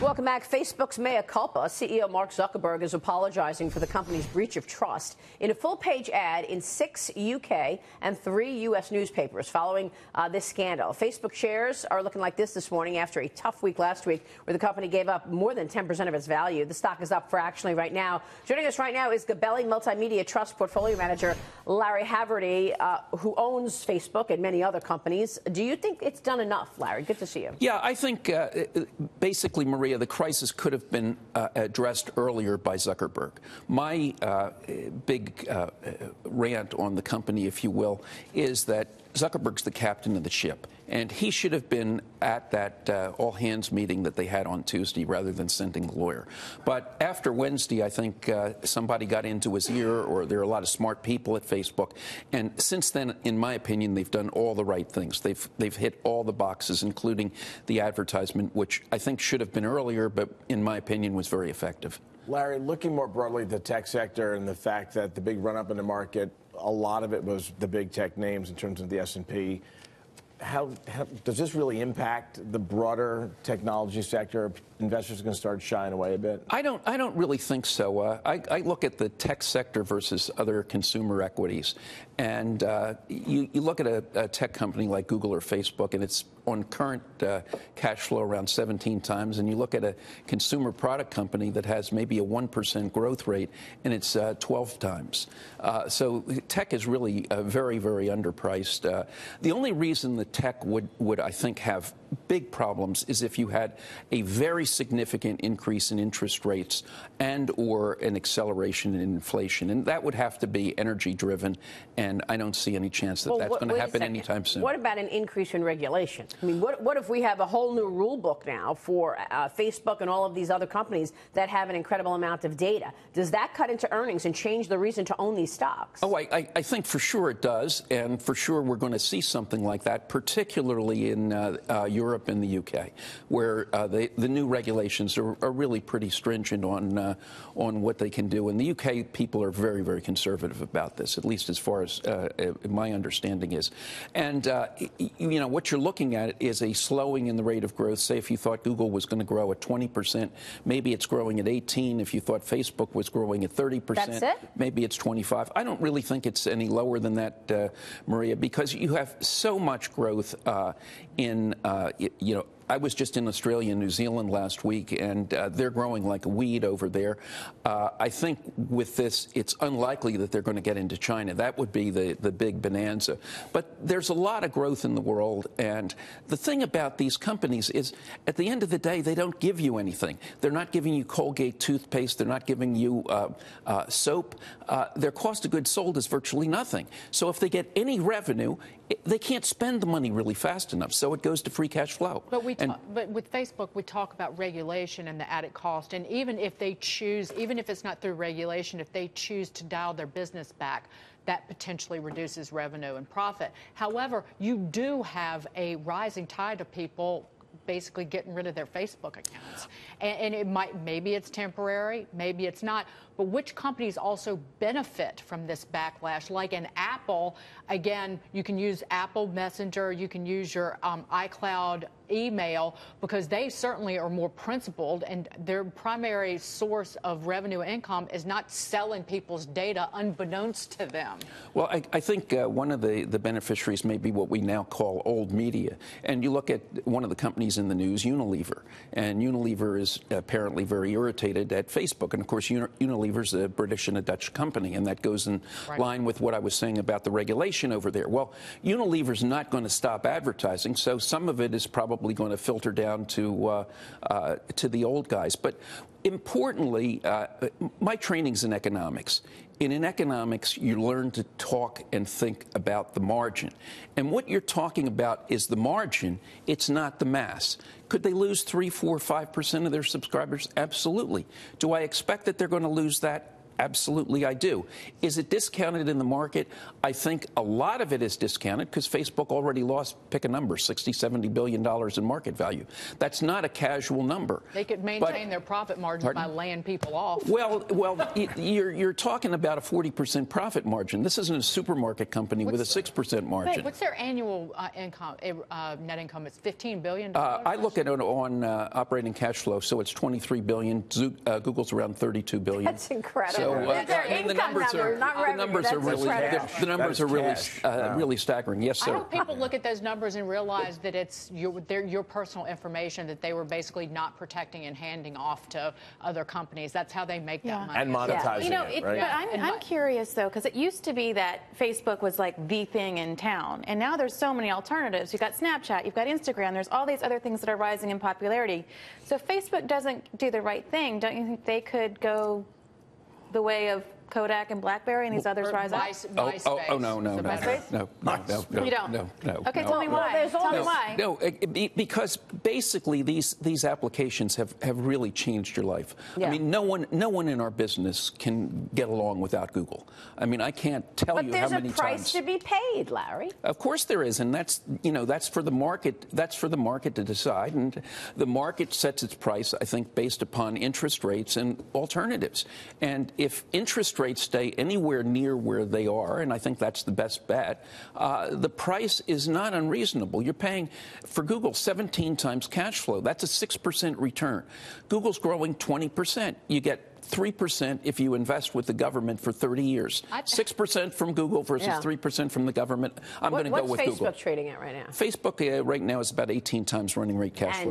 Welcome back. Facebook's mea culpa. CEO Mark Zuckerberg is apologizing for the company's breach of trust in a full-page ad in 6 UK and 3 US newspapers following this scandal. Facebook shares are looking like this morning after a tough week last week where the company gave up more than 10% of its value. The stock is up fractionally right now. Joining us right now is Gabelli Multimedia Trust Portfolio Manager Larry Haverty, who owns Facebook and many other companies. Do you think it's done enough, Larry? Good to see you. Yeah, I think basically, Maria, the crisis could have been addressed earlier by Zuckerberg. My big rant on the company, if you will, is that Zuckerberg's the captain of the ship, and he should have been at that all-hands meeting that they had on Tuesday rather than sending the lawyer. But after Wednesday, I think somebody got into his ear, or there are a lot of smart people at Facebook, and since then, in my opinion, they've done all the right things. They've hit all the boxes, including the advertisement, which I think should have been earlier, but in my opinion was very effective. Larry, looking more broadly at the tech sector and the fact that the big run-up in the market, a lot of it was the big tech names in terms of the S&P. How does this really impact the broader technology sector? Investors are going to start shying away a bit? I don't really think so. I look at the tech sector versus other consumer equities, and you look at a tech company like Google or Facebook, and it's on current cash flow around 17 times, and you look at a consumer product company that has maybe a 1% growth rate, and it's 12 times. So tech is really very, very underpriced. The only reason the tech would, I think, have big problems is if you had a very significant increase in interest rates and or an acceleration in inflation. And that would have to be energy driven. And I don't see any chance that that's going to happen anytime soon. What about an increase in regulation? I mean, what if we have a whole new rule book now for Facebook and all of these other companies that have an incredible amount of data? Does that cut into earnings and change the reason to own these stocks? Oh, I think for sure it does. And for sure we're going to see something like that, particularly in Europe and the UK, where the new regulations are really pretty stringent on what they can do. In the UK, people are very, very conservative about this, at least as far as my understanding is. And, you know, what you're looking at is a slowing in the rate of growth. Say if you thought Google was going to grow at 20%, maybe it's growing at 18%. If you thought Facebook was growing at 30%, that's it? Maybe it's 25%. I don't really think it's any lower than that, Maria, because you have so much growth in, you know, I was just in Australia and New Zealand last week, and they're growing like a weed over there. I think with this, it's unlikely that they're going to get into China. That would be the big bonanza. But there's a lot of growth in the world, and the thing about these companies is, at the end of the day, they don't give you anything. They're not giving you Colgate toothpaste. They're not giving you soap. Their cost of goods sold is virtually nothing. So if they get any revenue, they can't spend the money really fast enough, so it goes to free cash flow. But with Facebook, we talk about regulation and the added cost, and even if they choose, even if it's not through regulation, if they choose to dial their business back, that potentially reduces revenue and profit. However, you do have a rising tide of people basically getting rid of their Facebook accounts. And it maybe it's temporary, maybe it's not. But which companies also benefit from this backlash? Like in Apple, again, you can use Apple Messenger, you can use your iCloud email, because they certainly are more principled, and their primary source of revenue income is not selling people's data unbeknownst to them. Well, I think one of the beneficiaries may be what we now call old media. And you look at one of the companies in the news, Unilever. And Unilever is apparently very irritated at Facebook. And, of course, Unilever is a British and a Dutch company, and that goes in line with what I was saying about the regulation over there. Well, Unilever's not going to stop advertising, so some of it is probably going to filter down to the old guys. But importantly, my training's in economics. And in economics, you learn to talk and think about the margin. And what you're talking about is the margin. It's not the mass. Could they lose 3, 4, 5% of their subscribers? Absolutely. Do I expect that they're going to lose that? Absolutely, I do. Is it discounted in the market? I think a lot of it is discounted because Facebook already lost, pick a number, $60, $70 billion in market value. That's not a casual number. They could maintain their profit margins by laying people off. Well, you're talking about a 40% profit margin. This isn't a supermarket company with a 6% margin. What's their annual income, net income? It's $15 billion. I look at it on operating cash flow, so it's $23 billion. Google's around $32 billion. That's incredible. So, That's their income number, not revenue. The numbers are really staggering. Yes, sir. I hope people look at those numbers and realize that it's your personal information that they were basically not protecting and handing off to other companies. That's how they make that money. And monetizing it, right? But I'm curious, though, because it used to be that Facebook was like the thing in town. And now there's so many alternatives. You've got Snapchat, you've got Instagram, there's all these other things that are rising in popularity. So if Facebook doesn't do the right thing, don't you think they could go the way of Kodak and BlackBerry and these others rise up? Oh, no. You don't? No. Okay, tell me why. Tell me why. No, because basically these applications have really changed your life. Yeah. I mean, no one in our business can get along without Google. I mean, I can't tell you how many times. But there's a price to be paid, Larry. Of course there is, and that's for the market. That's for the market to decide, and the market sets its price, I think, based upon interest rates and alternatives. And if interest rates stay anywhere near where they are, and I think that's the best bet, the price is not unreasonable. You're paying for Google 17 times cash flow. That's a 6% return. Google's growing 20%. You get 3% if you invest with the government for 30 years. 6% from Google versus 3% from the government. I'm going to go with Google. What's Facebook trading at right now? Facebook right now is about 18 times running rate cash flow.